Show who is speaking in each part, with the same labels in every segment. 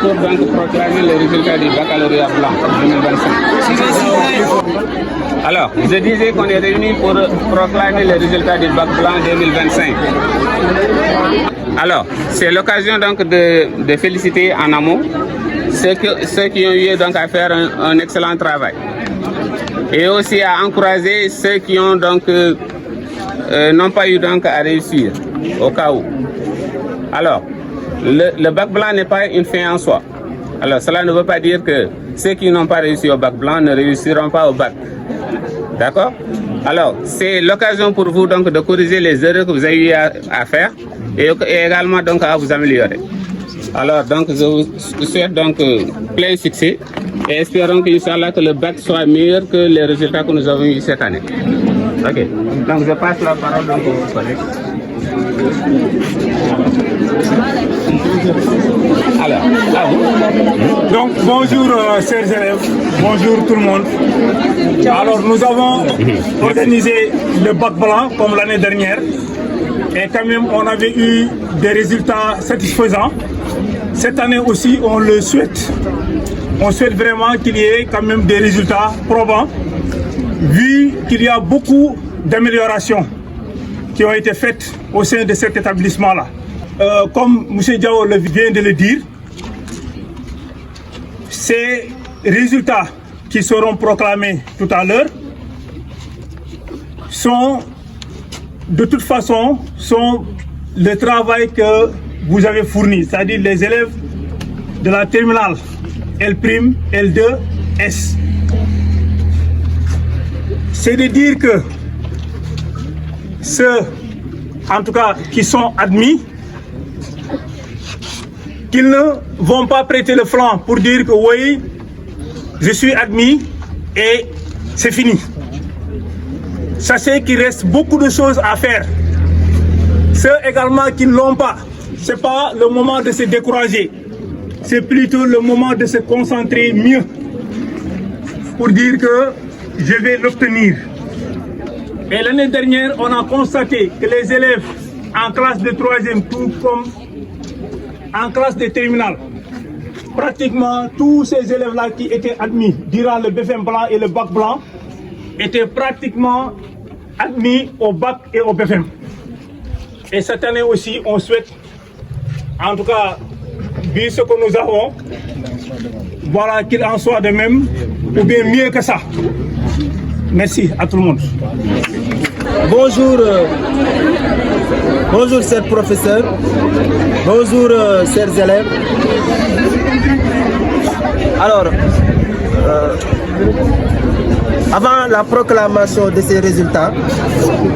Speaker 1: pour donc proclamer les résultats du baccalauréat blanc 2025. Alors, je disais qu'on est réunis pour proclamer les résultats du bac blanc 2025. Alors, c'est l'occasion donc de féliciter en amont ceux qui ont eu donc à faire un excellent travail. Et aussi à encourager ceux qui ont donc n'ont pas eu donc à réussir au cas où. Alors, le bac blanc n'est pas une fin en soi. Alors, cela ne veut pas dire que ceux qui n'ont pas réussi au bac blanc ne réussiront pas au bac. D'accord? Alors, c'est l'occasion pour vous donc de corriger les erreurs que vous avez eu à faire et également donc à vous améliorer. Alors, donc, je vous souhaite donc plein succès et espérons que le bac soit meilleur que les résultats que nous avons eu cette année. Ok. Donc, je passe la parole donc aux collègues. Alors, à vous.
Speaker 2: Donc, bonjour chers élèves, bonjour tout le monde. Alors, nous avons organisé le bac blanc comme l'année dernière et quand même on avait eu des résultats satisfaisants. Cette année aussi, on le souhaite. On souhaite vraiment qu'il y ait quand même des résultats probants, vu qu'il y a beaucoup d'améliorations qui ont été faites au sein de cet établissement-là. Comme M. Diao vient de le dire, ces résultats qui seront proclamés tout à l'heure sont, de toute façon, sont le travail que vous avez fourni, c'est-à-dire les élèves de la terminale L', L2, S. C'est de dire que ceux, en tout cas, qui sont admis, qu'ils ne vont pas prêter le flanc pour dire que oui, je suis admis et c'est fini. Sachez qu'il reste beaucoup de choses à faire. Ceux également qui ne l'ont pas, ce n'est pas le moment de se décourager. C'est plutôt le moment de se concentrer mieux pour dire que je vais l'obtenir. Et l'année dernière, on a constaté que les élèves en classe de 3e, tout comme en classe de terminale, pratiquement tous ces élèves-là qui étaient admis durant le BFM blanc et le bac blanc étaient pratiquement admis au bac et au BFM. Et cette année aussi, on souhaite, en tout cas, vu ce que nous avons, voilà qu'il en soit de même, ou bien mieux que ça. Merci à tout le monde.
Speaker 3: Bonjour, bonjour chers professeurs, bonjour chers élèves. Alors, avant la proclamation de ces résultats,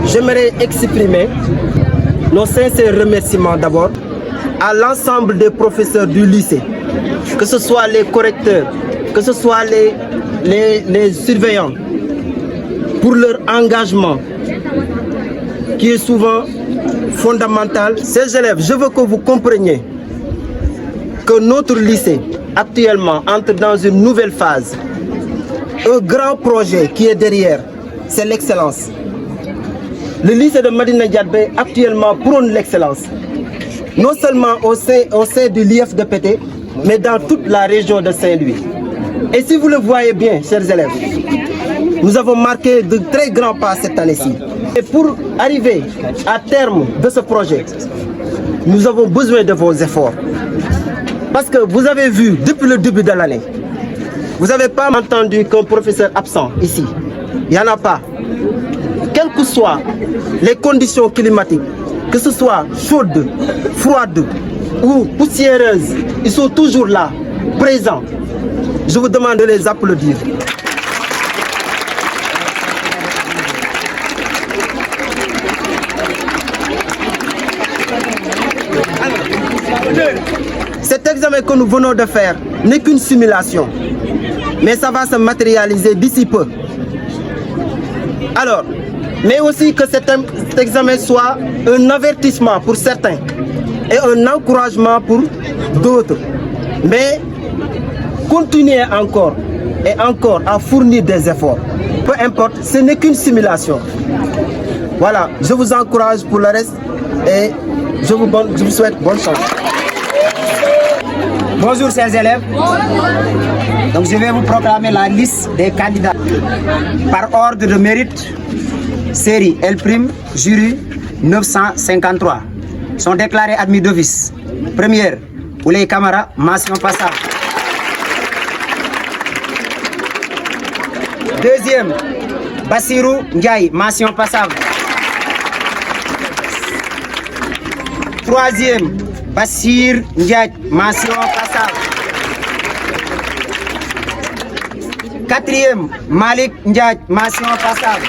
Speaker 3: j'aimerais exprimer nos sincères remerciements d'abord à l'ensemble des professeurs du lycée, que ce soit les correcteurs, que ce soit les surveillants, pour leur engagement qui est souvent fondamental. Ces élèves, je veux que vous compreniez que notre lycée actuellement entre dans une nouvelle phase. Un grand projet qui est derrière, c'est l'excellence. Le lycée de Madina Diadbé actuellement prône l'excellence, non seulement au sein du l'IFDPT, mais dans toute la région de Saint-Louis. Et si vous le voyez bien, chers élèves, nous avons marqué de très grands pas cette année-ci. Et pour arriver à terme de ce projet, nous avons besoin de vos efforts. Parce que vous avez vu depuis le début de l'année, vous n'avez pas entendu qu'un professeur absent ici. Il n'y en a pas. Quelles que soient les conditions climatiques, que ce soit chaude, froide ou poussiéreuse, ils sont toujours là, présents. Je vous demande de les applaudir. Cet examen que nous venons de faire n'est qu'une simulation, mais ça va se matérialiser d'ici peu. Alors, mais aussi que cet examen soit un avertissement pour certains et un encouragement pour d'autres. Mais continuez encore et encore à fournir des efforts. Peu importe, ce n'est qu'une simulation. Voilà, je vous encourage pour le reste et je vous souhaite bonne chance.
Speaker 4: Bonjour chers élèves. Donc je vais vous proclamer la liste des candidats par ordre de mérite, série L', jury 953. Sont déclarés admis d'office. Première, Ouley Camara, mention passable. Deuxième, Bassirou Ndiaye, mention passable. Troisième, Bassir Ndiaye, mention passable. Quatrième, Malik Ndiaye, mention passable.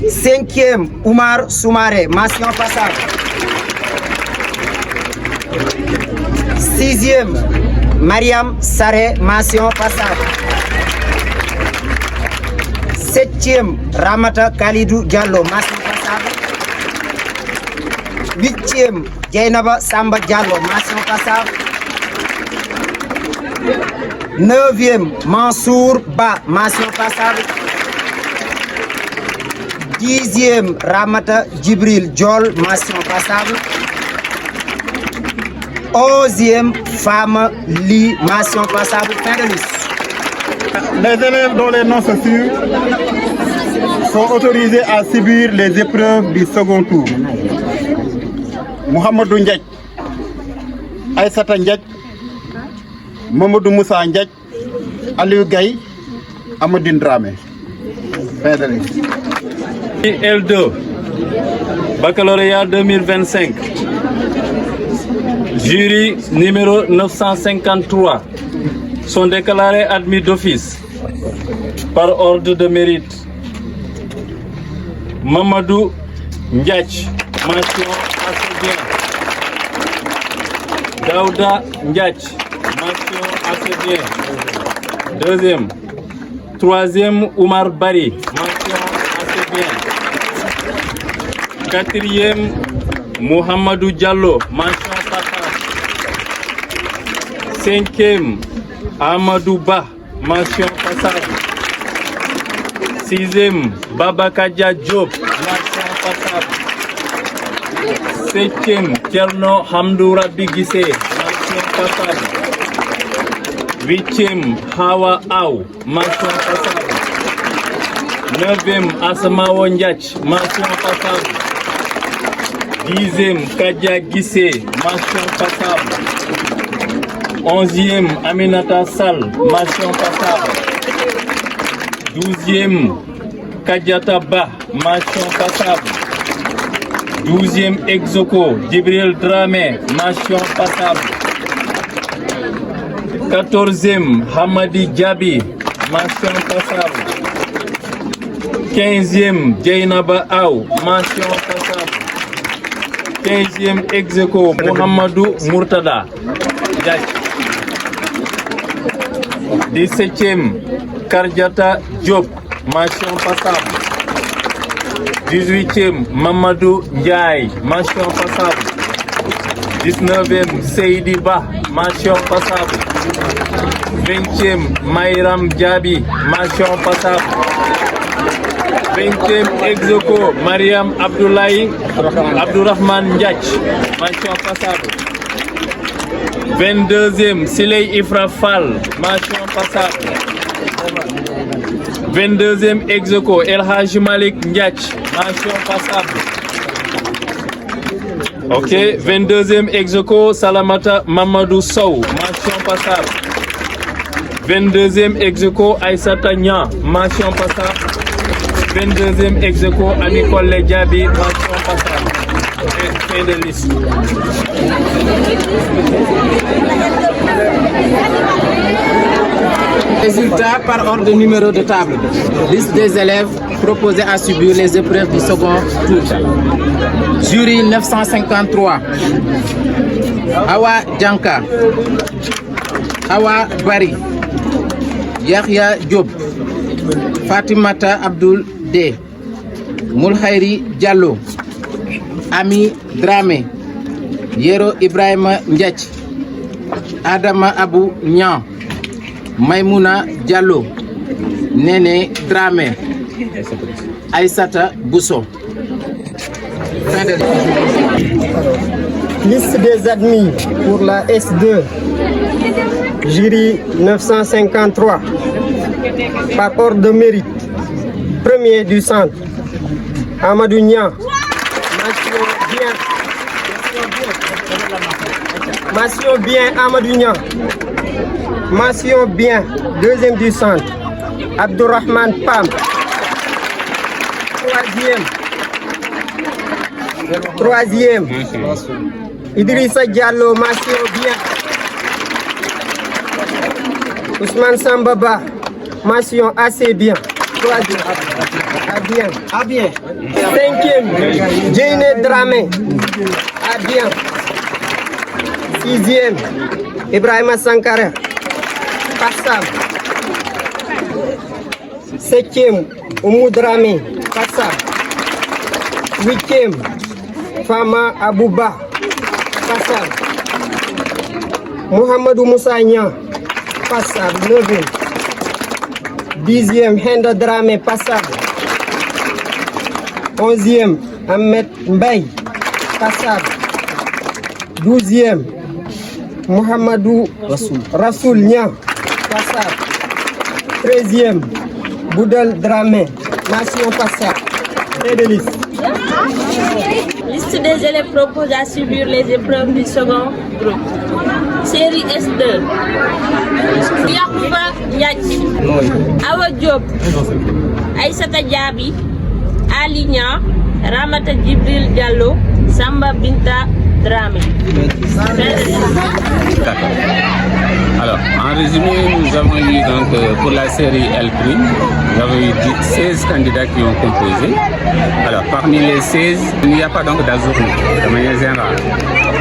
Speaker 4: Cinquième, Oumar Soumaré, mention passable. Sixième, Mariam Saré, mention passable. Septième, Ramata Khalidou Diallo, mention passable. Huitième, Djainaba Samba Diallo, mention passable. Neuvième, Mansour Ba, mention passable. Dixième, Ramata Djibril Diol, mention passable. Onzième, Femme Li, mention passable. Fin de liste.
Speaker 5: Les élèves dont les noms se suivent sont autorisés à subir les épreuves du second tour. Mohamedou Ndiaye, Aïssata Ndiaye, Mamadou Moussa Ndiaye, Aliou Gaye, Amadine Dramé. Fin de liste.
Speaker 6: L2, baccalauréat 2025. Jury numéro 953 sont déclarés admis d'office par ordre de mérite. Mamadou Ndiaye, mention assez bien. Daouda Ndiaye, mention assez bien. Deuxième. Troisième, Oumar Bari, mention assez bien. Quatrième, Mohamedou Diallo, mention passable. Cinquième, Amadou Ba, mention passable. Sixième, Babakadia Diop, mention passable. Septième, Tierno Hamdou Rabi Gissé, mention passable. Huitième, Hawa Aou, mention passable. Neuvième, Asmao Ndiaye, mention passable. Dixième, Kadia Gissé, mention passable. Onzième, Aminata Sall, mention passable. Douzième, Kadiata Ba, mention passable. Douzième, Exoko, Djibril Dramé, mention passable. Quatorzième, Hamadi Diaby, mention passable. Quinzième, Djainaba Aou, mention passable. Quinzième, Exoko, Mohamedou Mourtada. 17e, Kardiata Diop, mention passable. 18e, Mamadou Ndiaye, mention passable. 19e, Seydi Ba, mention passable. 20e, Mayram Diaby, mention passable. 20e, Exoko, Mariam Abdoulaye Abdourahman Ndiaye, mention passable. 22e, Siley Ifra Fall, mention passable. 22e, Exoko, El Hadj Malik Ndiaye, mention passable. Ok, 22e, Exoko, Salamata Mamadou Sow, mention passable. 22e, Exoko, Aïssata Niang, mention passable. 22e, Exoko, Amikole Diaby, mention passable. Fin de liste.
Speaker 7: Résultats par ordre de numéro de table. Liste des élèves proposés à subir les épreuves du second tour. Jury 953. Awa Djanka, Awa Bari, Yahya Diop, Fatimata Abdul D, Moulhairi Diallo, Ami Dramé, Yero Ibrahima Ndiaye, Adama Abou Niang, Maimouna Diallo, Nene Dramé, Aïssata Bousso. Fin de
Speaker 3: Liste des admis pour la S2. Jury 953. Par ordre de mérite. Premier du centre. Amadou Niang. Mention bien Amadou Niang. Mention bien. Deuxième du centre. Abdourahmane Pam. Troisième. Idrissa Diallo, mention bien. Ousmane Sambaba, mention assez bien. Troisième. À bien. Cinquième. Djeyne Dramé. À bien. Sixième. Ibrahima Sankara. Passable. Septième. Oumou Dramé. Passable. Huitième. Fama Abouba. Passable. Mohamedou Moussa Niang. Passable. Neuvième. Dixième. Henda Dramé. Passable. Onzième. Ahmed Mbaye. Passable. Douzième. Mohamedou Rassoul Niang. Passable. Treizième. Boudel Dramé. Nation passable. Et de liste.
Speaker 8: Liste des élèves proposés à subir les épreuves du second groupe. Série S2. Yakouba Yadji. Awa Diop. Aïssata Diaby. Ali Niang. Ramata Djibril Diallo. Samba Binta Dramé.
Speaker 1: Alors, en résumé, nous avons eu donc pour la série L', nous avons eu 16 candidats qui ont composé. Alors, parmi les 16, il n'y a pas donc d'azourné, de manière générale.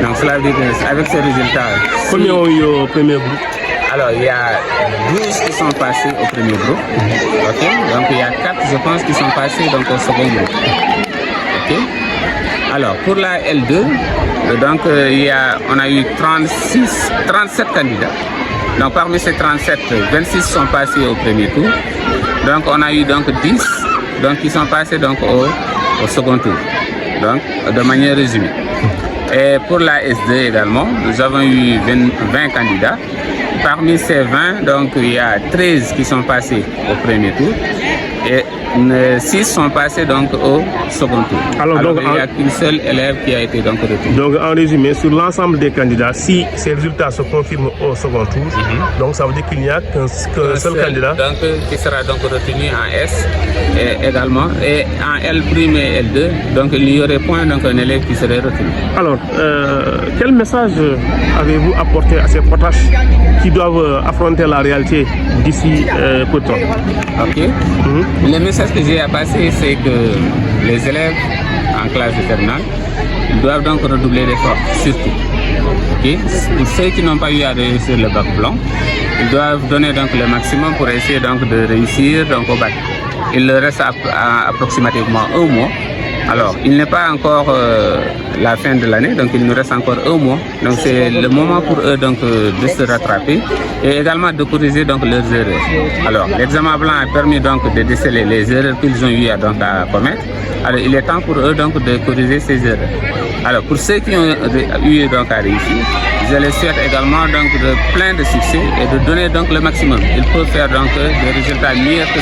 Speaker 1: Donc, cela veut dire qu'avec ces résultats...
Speaker 6: Combien ont eu au premier groupe?
Speaker 1: Alors, il y a 12 qui sont passés au premier groupe. Ok. Donc, il y a 4, je pense, qui sont passés donc, au second groupe. Ok. Alors, pour la L2, donc, on a eu 37 candidats. Donc, parmi ces 37, 26 sont passés au premier tour. Donc, on a eu donc 10 donc, qui sont passés donc, au second tour. Donc, de manière résumée. Et pour la S2 également, nous avons eu 20 candidats. Parmi ces 20, donc, il y a 13 qui sont passés au premier tour. Et 6 sont passés donc au second tour. Alors donc, il n'y a qu'une seule élève qui a été donc retenue.
Speaker 6: Donc en résumé, sur l'ensemble des candidats, si ces résultats se confirment au second tour, donc ça veut dire qu'il n'y a qu'un seul candidat
Speaker 1: donc, qui sera donc retenu en S et également. Et en L' et L2, donc il n'y aurait point donc un élève qui serait retenu.
Speaker 6: Alors, quel message avez-vous apporté à ces potaches qui doivent affronter la réalité d'ici peu de temps?
Speaker 1: Ok. Le message que j'ai à passer, c'est que les élèves en classe de terminale doivent donc redoubler d'efforts, surtout. Okay. Pour ceux qui n'ont pas eu à réussir le bac blanc, ils doivent donner donc le maximum pour essayer donc de réussir donc, au bac. Il leur reste approximativement un mois. Alors, il n'est pas encore la fin de l'année, donc il nous reste encore un mois. Donc, c'est le moment pour eux donc, de se rattraper et également de corriger donc, leurs erreurs. Alors, l'examen blanc a permis donc, de déceler les erreurs qu'ils ont eu donc, à commettre. Alors, il est temps pour eux donc, de corriger ces erreurs. Alors, pour ceux qui ont eu donc, à réussir, je les souhaite également donc, plein de succès et de donner donc, le maximum. Ils peuvent faire donc, des résultats meilleurs que